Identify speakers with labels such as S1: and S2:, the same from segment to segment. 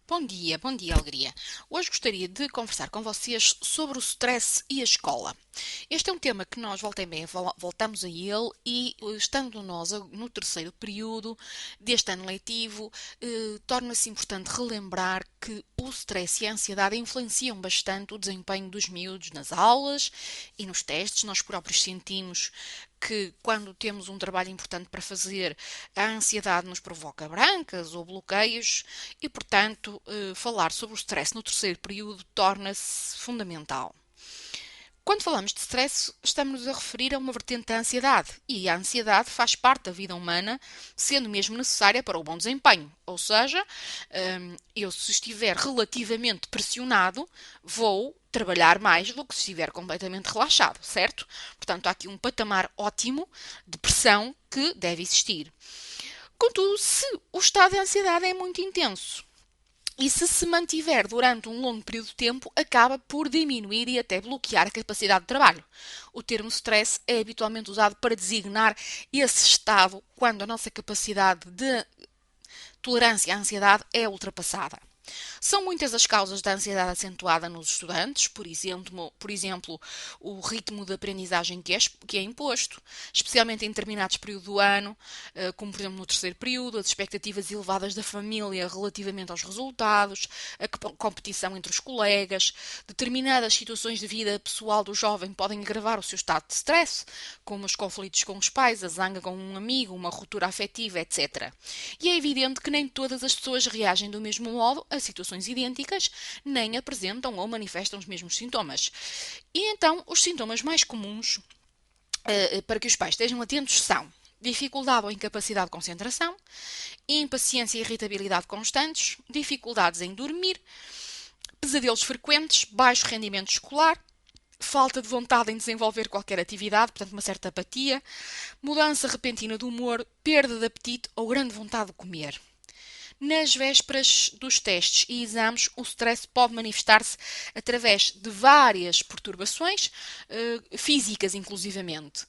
S1: Bom dia, Alegria. Hoje gostaria de conversar com vocês sobre o stress e a escola. Este é um tema que nós volta e meia voltamos a ele e, estando nós no terceiro período deste ano letivo, torna-se importante relembrar que o stress e a ansiedade influenciam bastante o desempenho dos miúdos nas aulas e nos testes. Nós próprios sentimos que quando temos um trabalho importante para fazer, a ansiedade nos provoca brancas ou bloqueios e, portanto, falar sobre o stress no terceiro período torna-se fundamental. Quando falamos de stress, estamos a referir a uma vertente da ansiedade, e a ansiedade faz parte da vida humana, sendo mesmo necessária para o bom desempenho. Ou seja, eu se estiver relativamente pressionado, vou trabalhar mais do que se estiver completamente relaxado, certo? Portanto, há aqui um patamar ótimo de pressão que deve existir. Contudo, se o estado de ansiedade é muito intenso, e se mantiver durante um longo período de tempo, acaba por diminuir e até bloquear a capacidade de trabalho. O termo stress é habitualmente usado para designar esse estado quando a nossa capacidade de tolerância à ansiedade é ultrapassada. São muitas as causas da ansiedade acentuada nos estudantes, por exemplo, o ritmo de aprendizagem que é imposto, especialmente em determinados períodos do ano, como por exemplo no terceiro período, as expectativas elevadas da família relativamente aos resultados, a competição entre os colegas, determinadas situações de vida pessoal do jovem podem agravar o seu estado de stress, como os conflitos com os pais, a zanga com um amigo, uma ruptura afetiva, etc. E é evidente que nem todas as pessoas reagem do mesmo modo a situações idênticas, nem apresentam ou manifestam os mesmos sintomas. E então, os sintomas mais comuns para que os pais estejam atentos são dificuldade ou incapacidade de concentração, impaciência e irritabilidade constantes, dificuldades em dormir, pesadelos frequentes, baixo rendimento escolar, falta de vontade em desenvolver qualquer atividade, portanto uma certa apatia, mudança repentina do humor, perda de apetite ou grande vontade de comer. Nas vésperas dos testes e exames, o stress pode manifestar-se através de várias perturbações, físicas inclusivamente.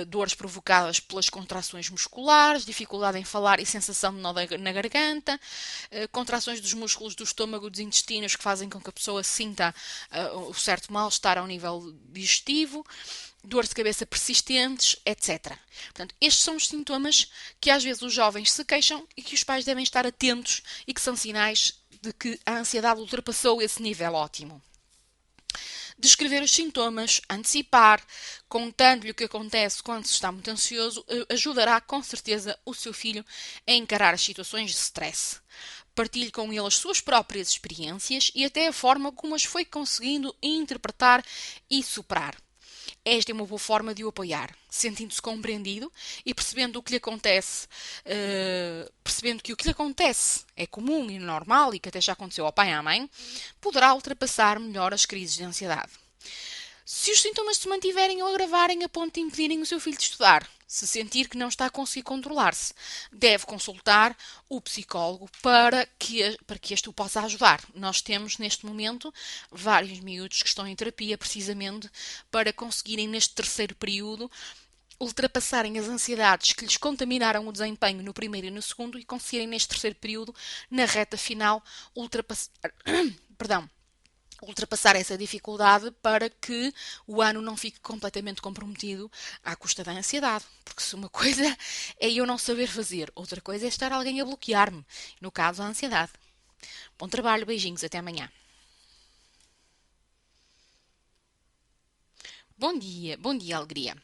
S1: Dores provocadas pelas contrações musculares, dificuldade em falar e sensação de nó na garganta, contrações dos músculos do estômago e dos intestinos que fazem com que a pessoa sinta o certo mal-estar ao nível digestivo, dores de cabeça persistentes, etc. Portanto, estes são os sintomas que às vezes os jovens se queixam e que os pais devem estar atentos e que são sinais de que a ansiedade ultrapassou esse nível ótimo. Descrever os sintomas, antecipar, contando-lhe o que acontece quando se está muito ansioso, ajudará com certeza o seu filho a encarar as situações de stress. Partilhe com ele as suas próprias experiências e até a forma como as foi conseguindo interpretar e superar. Esta é uma boa forma de o apoiar, sentindo-se compreendido e percebendo o que lhe acontece, percebendo que o que lhe acontece é comum e normal e que até já aconteceu ao pai e à mãe, poderá ultrapassar melhor as crises de ansiedade. Se os sintomas se mantiverem ou agravarem a ponto de impedirem o seu filho de estudar, se sentir que não está a conseguir controlar-se, deve consultar o psicólogo para que este o possa ajudar. Nós temos, neste momento, vários miúdos que estão em terapia precisamente para conseguirem, neste terceiro período, ultrapassarem as ansiedades que lhes contaminaram o desempenho no primeiro e no segundo e conseguirem, neste terceiro período, na reta final, ultrapassar essa dificuldade para que o ano não fique completamente comprometido à custa da ansiedade. Porque se uma coisa é eu não saber fazer, outra coisa é estar alguém a bloquear-me. No caso, a ansiedade. Bom trabalho, beijinhos, até amanhã. Bom dia, alegria.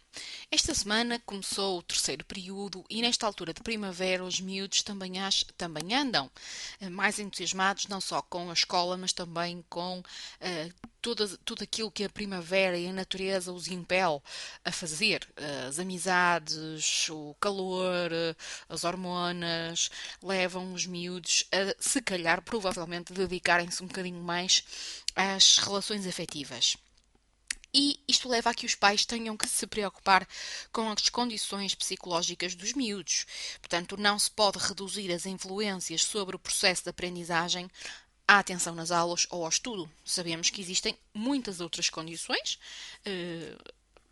S1: Esta semana começou o terceiro período e nesta altura de primavera os miúdos também andam mais entusiasmados não só com a escola, mas também com tudo aquilo que a primavera e a natureza os impele a fazer. As amizades, o calor, as hormonas, levam os miúdos a, se calhar, provavelmente, dedicarem-se um bocadinho mais às relações afetivas. E isto leva a que os pais tenham que se preocupar com as condições psicológicas dos miúdos. Portanto, não se pode reduzir as influências sobre o processo de aprendizagem à atenção nas aulas ou ao estudo. Sabemos que existem muitas outras condições,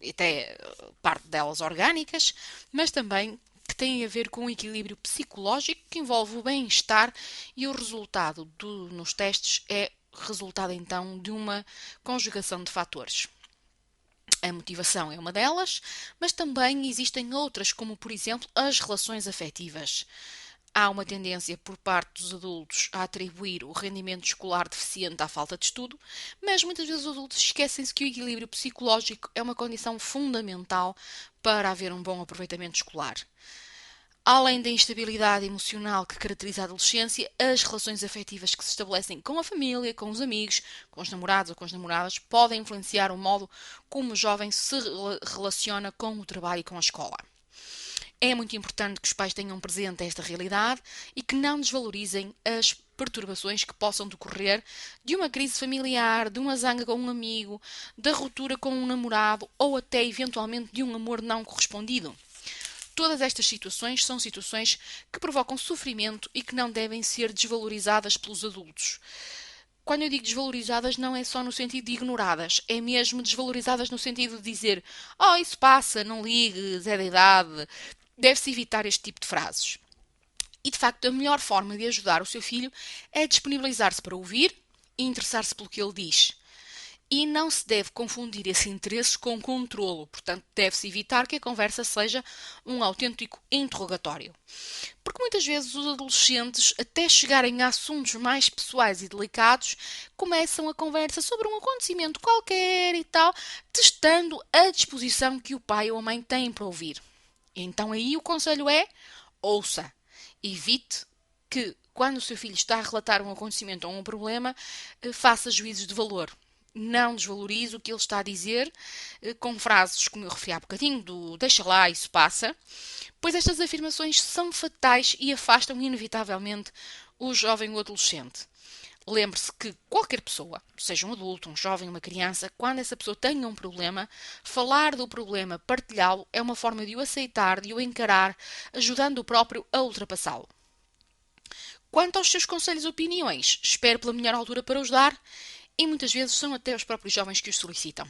S1: até parte delas orgânicas, mas também que têm a ver com o equilíbrio psicológico que envolve o bem-estar e o resultado nos testes é resultado então de uma conjugação de fatores. A motivação é uma delas, mas também existem outras, como por exemplo as relações afetivas. Há uma tendência por parte dos adultos a atribuir o rendimento escolar deficiente à falta de estudo, mas muitas vezes os adultos esquecem-se que o equilíbrio psicológico é uma condição fundamental para haver um bom aproveitamento escolar. Além da instabilidade emocional que caracteriza a adolescência, as relações afetivas que se estabelecem com a família, com os amigos, com os namorados ou com as namoradas podem influenciar o modo como o jovem se relaciona com o trabalho e com a escola. É muito importante que os pais tenham presente esta realidade e que não desvalorizem as perturbações que possam decorrer de uma crise familiar, de uma zanga com um amigo, da ruptura com um namorado ou até eventualmente de um amor não correspondido. Todas estas situações são situações que provocam sofrimento e que não devem ser desvalorizadas pelos adultos. Quando eu digo desvalorizadas, não é só no sentido de ignoradas, é mesmo desvalorizadas no sentido de dizer oh, isso passa, não ligues, é da idade. Deve-se evitar este tipo de frases. E, de facto, a melhor forma de ajudar o seu filho é disponibilizar-se para ouvir e interessar-se pelo que ele diz. E não se deve confundir esse interesse com controlo, portanto, deve-se evitar que a conversa seja um autêntico interrogatório. Porque muitas vezes os adolescentes, até chegarem a assuntos mais pessoais e delicados, começam a conversa sobre um acontecimento qualquer e tal, testando a disposição que o pai ou a mãe têm para ouvir. Então aí o conselho é, ouça, evite que, quando o seu filho está a relatar um acontecimento ou um problema, faça juízos de valor. Não desvalorize o que ele está a dizer com frases, como eu referi há bocadinho, do deixa lá, isso passa, pois estas afirmações são fatais e afastam inevitavelmente o jovem ou adolescente. Lembre-se que qualquer pessoa, seja um adulto, um jovem, uma criança, quando essa pessoa tenha um problema, falar do problema, partilhá-lo, é uma forma de o aceitar, de o encarar, ajudando o próprio a ultrapassá-lo. Quanto aos seus conselhos e opiniões, espero pela melhor altura para os dar e muitas vezes são até os próprios jovens que os solicitam.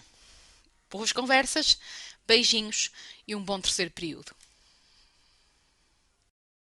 S1: Boas conversas, beijinhos e um bom terceiro período.